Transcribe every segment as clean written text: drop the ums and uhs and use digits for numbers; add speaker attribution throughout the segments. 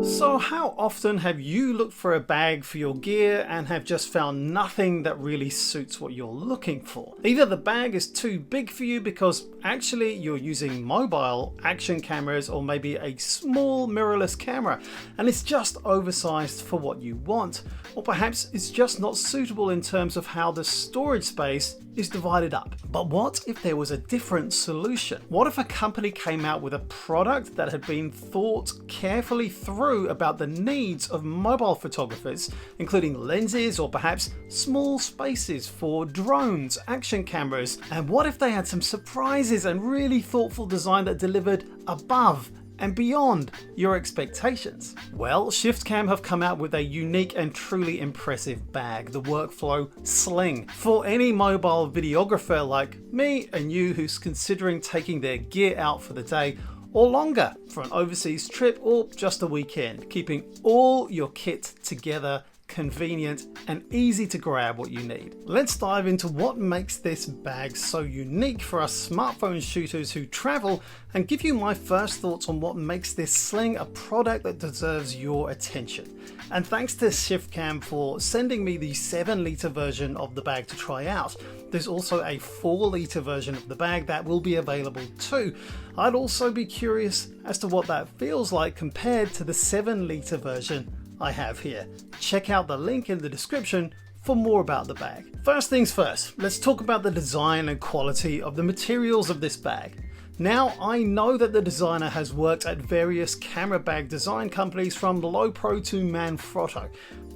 Speaker 1: So how often have you looked for a bag for your gear and have just found nothing that really suits what you're looking for? Either the bag is too big for you because actually you're using mobile action cameras or maybe a small mirrorless camera and it's just oversized for what you want, or perhaps it's just not suitable in terms of how the storage space is divided up. But what if there was a different solution? What if a company came out with a product that had been thought carefully through about the needs of mobile photographers, including lenses or perhaps small spaces for drones, action cameras? And what if they had some surprises and really thoughtful design that delivered above and beyond your expectations? Well, ShiftCam have come out with a unique and truly impressive bag, the Workflow Sling, for any mobile videographer like me and you who's considering taking their gear out for the day or longer for an overseas trip or just a weekend, keeping all your kit together, convenient and easy to grab what you need. Let's dive into what makes this bag so unique for us smartphone shooters who travel and give you my first thoughts on what makes this Sling a product that deserves your attention. And thanks to ShiftCam for sending me the 7-litre version of the bag to try out. There's also a 4-litre version of the bag that will be available too. I'd also be curious as to what that feels like compared to the 7-litre version I have here. Check out the link in the description for more about the bag. First things first, let's talk about the design and quality of the materials of this bag. Now, I know that the designer has worked at various camera bag design companies from Lowepro to Manfrotto,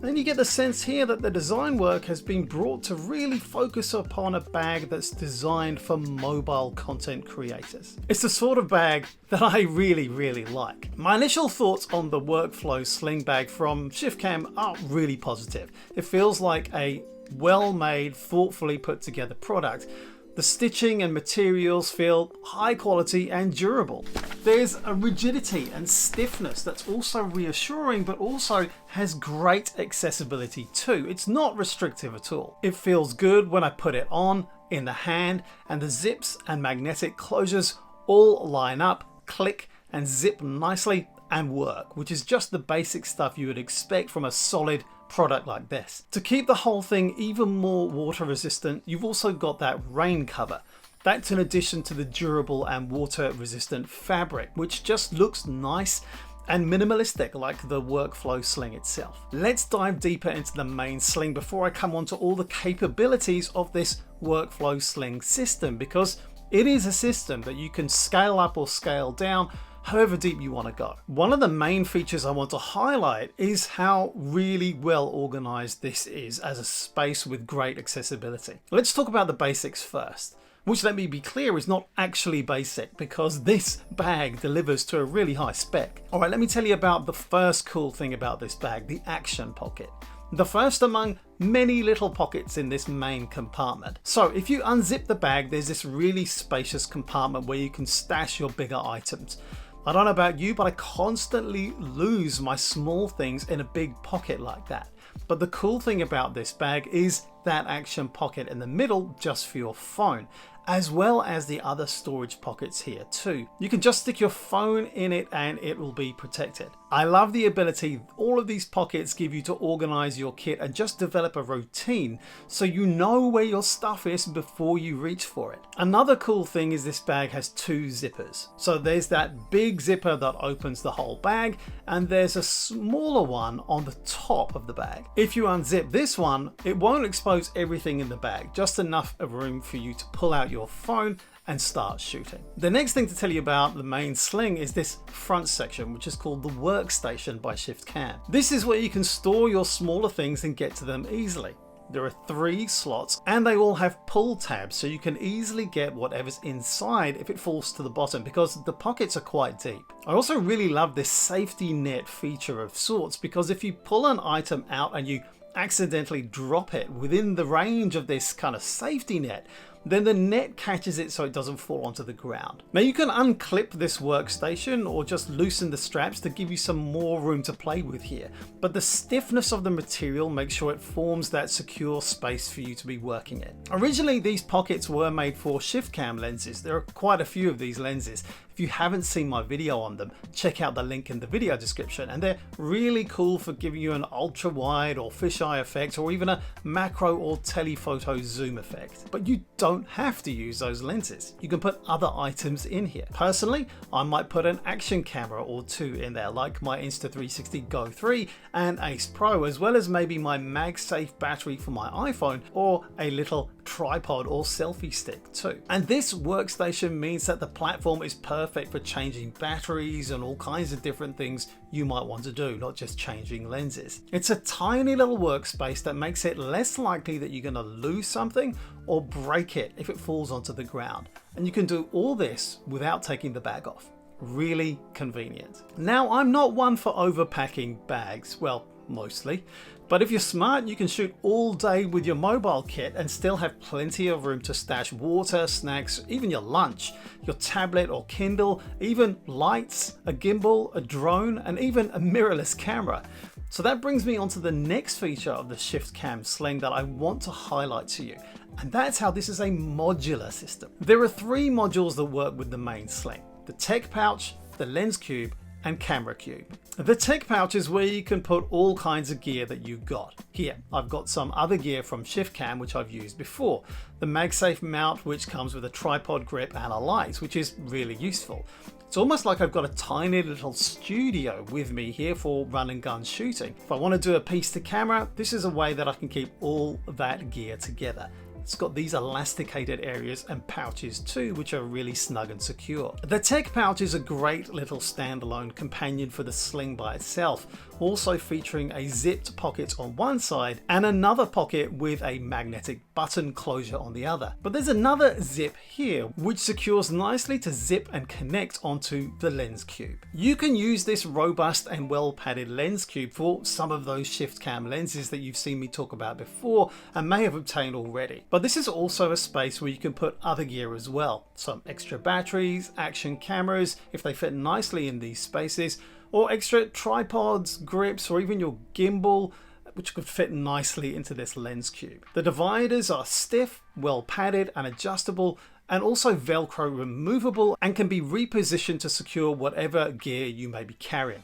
Speaker 1: and you get the sense here that the design work has been brought to really focus upon a bag that's designed for mobile content creators. It's the sort of bag that I really like. My initial thoughts on the Workflow Sling bag from ShiftCam are really positive. It feels like a well-made, thoughtfully put together product. The stitching and materials feel high quality and durable. There's a rigidity and stiffness that's also reassuring, but also has great accessibility too. It's not restrictive at all. It feels good when I put it on, in the hand, and the zips and magnetic closures all line up, click and zip nicely and work, which is just the basic stuff you would expect from a solid product like this. To keep the whole thing even more water resistant, you've also got that rain cover. That's in addition to the durable and water resistant fabric, which just looks nice and minimalistic like the Workflow Sling itself. Let's dive deeper into the main Sling before I come on to all the capabilities of this Workflow Sling system, because it is a system that you can scale up or scale down however deep you want to go. One of the main features I want to highlight is how really well organized this is as a space with great accessibility. Let's talk about the basics first, which, let me be clear, is not actually basic because this bag delivers to a really high spec. All right, let me tell you about the first cool thing about this bag, the action pocket. The first among many little pockets in this main compartment. So if you unzip the bag, there's this really spacious compartment where you can stash your bigger items. I don't know about you, but I constantly lose my small things in a big pocket like that. But the cool thing about this bag is that action pocket in the middle just for your phone, as well as the other storage pockets here too. You can just stick your phone in it and it will be protected. I love the ability all of these pockets give you to organize your kit and just develop a routine so you know where your stuff is before you reach for it. Another cool thing is this bag has 2 zippers. So there's that big zipper that opens the whole bag and there's a smaller one on the top of the bag. If you unzip this one, it won't expose everything in the bag, just enough of room for you to pull out your phone and start shooting. The next thing to tell you about the main Sling is this front section, which is called the workstation by ShiftCam. This is where you can store your smaller things and get to them easily. There are 3 slots and they all have pull tabs, so you can easily get whatever's inside if it falls to the bottom because the pockets are quite deep. I also really love this safety net feature of sorts, because if you pull an item out and you accidentally drop it within the range of this kind of safety net, then the net catches it so it doesn't fall onto the ground. Now you can unclip this workstation or just loosen the straps to give you some more room to play with here, but the stiffness of the material makes sure it forms that secure space for you to be working in. Originally these pockets were made for ShiftCam lenses. There are quite a few of these lenses. If you haven't seen my video on them, check out the link in the video description, and they're really cool for giving you an ultra wide or fisheye effect, or even a macro or telephoto zoom effect. But you don't have to use those lenses. You can put other items in here. Personally, I might put an action camera or two in there, like my Insta360 Go 3 and Ace Pro, as well as maybe my MagSafe battery for my iPhone, or a little tripod or selfie stick too. And this workstation means that the platform is perfect for changing batteries and all kinds of different things you might want to do, not just changing lenses. It's a tiny little workspace that makes it less likely that you're going to lose something or break it if it falls onto the ground. And you can do all this without taking the bag off. Really convenient. Now, I'm not one for overpacking bags, well, mostly, but if you're smart, you can shoot all day with your mobile kit and still have plenty of room to stash water, snacks, even your lunch, your tablet or Kindle, even lights, a gimbal, a drone, and even a mirrorless camera. So that brings me on to the next feature of the ShiftCam Sling that I want to highlight to you, and that's how this is a modular system. There are 3 modules that work with the main Sling: the tech pouch, the lens cube, and camera cube. The tech pouch is where you can put all kinds of gear that you got. Here, I've got some other gear from ShiftCam which I've used before. The MagSafe mount, which comes with a tripod grip and a light, which is really useful. It's almost like I've got a tiny little studio with me here for run and gun shooting. If I want to do a piece to camera, this is a way that I can keep all that gear together. It's got these elasticated areas and pouches too, which are really snug and secure. The tech pouch is a great little standalone companion for the Sling by itself, also featuring a zipped pocket on one side and another pocket with a magnetic button closure on the other. But there's another zip here which secures nicely to zip and connect onto the lens cube. You can use this robust and well padded lens cube for some of those ShiftCam lenses that you've seen me talk about before and may have obtained already. But this is also a space where you can put other gear as well. Some extra batteries, action cameras, if they fit nicely in these spaces, or extra tripods, grips, or even your gimbal, which could fit nicely into this lens cube. The dividers are stiff, well padded and adjustable, and also Velcro removable, and can be repositioned to secure whatever gear you may be carrying.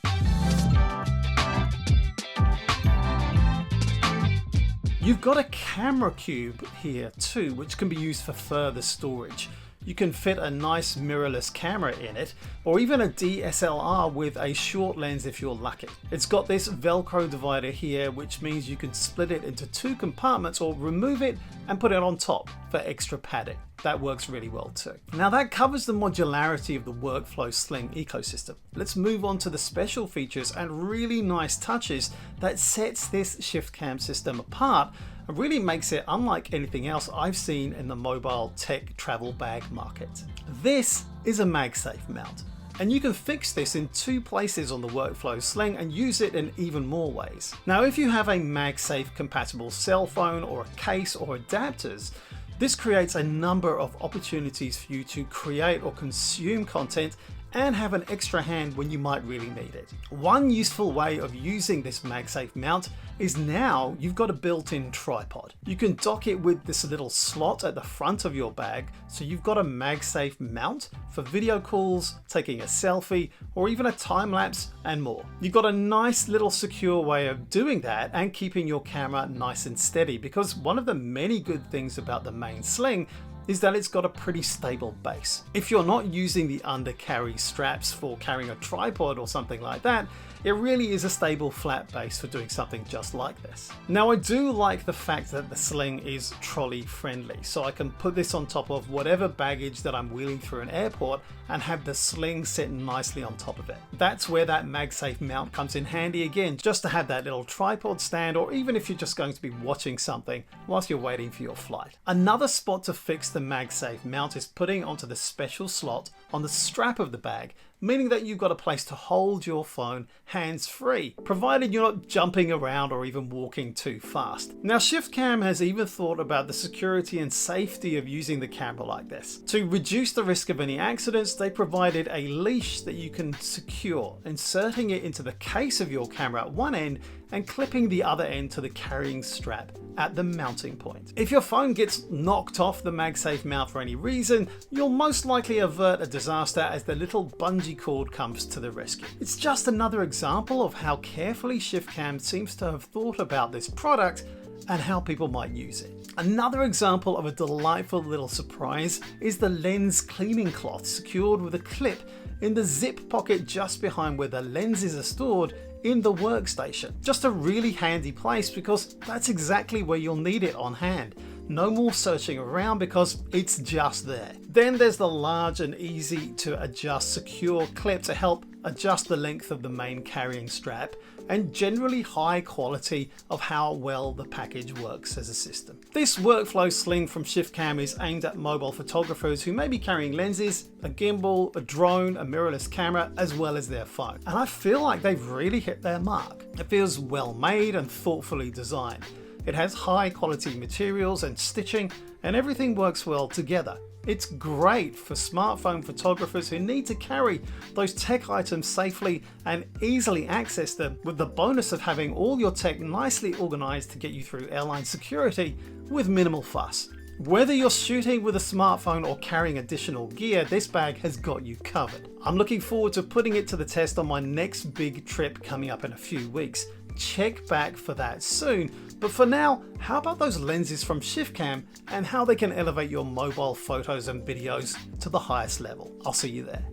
Speaker 1: You've got a camera cube here too, which can be used for further storage. You can fit a nice mirrorless camera in it, or even a DSLR with a short lens if you're lucky. It's got this Velcro divider here, which means you can split it into 2 compartments or remove it and put it on top for extra padding. That works really well too. Now that covers the modularity of the workflow Sling ecosystem. Let's move on to the special features and really nice touches that sets this ShiftCam system apart and really makes it unlike anything else I've seen in the mobile tech travel bag market. This is a MagSafe mount, and you can fix this in 2 places on the workflow Sling and use it in even more ways. Now if you have a MagSafe compatible cell phone or a case or adapters, this creates a number of opportunities for you to create or consume content and have an extra hand when you might really need it. One useful way of using this MagSafe mount is now you've got a built-in tripod. You can dock it with this little slot at the front of your bag, so you've got a MagSafe mount for video calls, taking a selfie, or even a time lapse and more. You've got a nice little secure way of doing that and keeping your camera nice and steady, because one of the many good things about the main Sling is that it's got a pretty stable base. If you're not using the undercarry straps for carrying a tripod or something like that, it really is a stable flat base for doing something just like this. Now I do like the fact that the Sling is trolley friendly, so I can put this on top of whatever baggage that I'm wheeling through an airport and have the Sling sit nicely on top of it. That's where that MagSafe mount comes in handy again, just to have that little tripod stand, or even if you're just going to be watching something whilst you're waiting for your flight. Another spot to fix the MagSafe mount is putting onto the special slot on the strap of the bag meaning that you've got a place to hold your phone hands-free, provided you're not jumping around or even walking too fast. Now, ShiftCam has even thought about the security and safety of using the camera like this. To reduce the risk of any accidents, they provided a leash that you can secure, inserting it into the case of your camera at one end and clipping the other end to the carrying strap at the mounting point. If your phone gets knocked off the MagSafe mount for any reason, you'll most likely avert a disaster as the little bungee cord comes to the rescue. It's just another example of how carefully ShiftCam seems to have thought about this product and how people might use it. Another example of a delightful little surprise is the lens cleaning cloth secured with a clip in the zip pocket just behind where the lenses are stored in the workstation. Just a really handy place because that's exactly where you'll need it on hand. No more searching around because it's just there. Then there's the large and easy to adjust secure clip to help adjust the length of the main carrying strap, and generally high quality of how well the package works as a system. This workflow sling from ShiftCam is aimed at mobile photographers who may be carrying lenses, a gimbal, a drone, a mirrorless camera, as well as their phone. And I feel like they've really hit their mark. It feels well made and thoughtfully designed. It has high quality materials and stitching, and everything works well together. It's great for smartphone photographers who need to carry those tech items safely and easily access them, with the bonus of having all your tech nicely organized to get you through airline security with minimal fuss. Whether you're shooting with a smartphone or carrying additional gear, this bag has got you covered. I'm looking forward to putting it to the test on my next big trip coming up in a few weeks. Check back for that soon, but for now, how about those lenses from ShiftCam and how they can elevate your mobile photos and videos to the highest level? I'll see you there.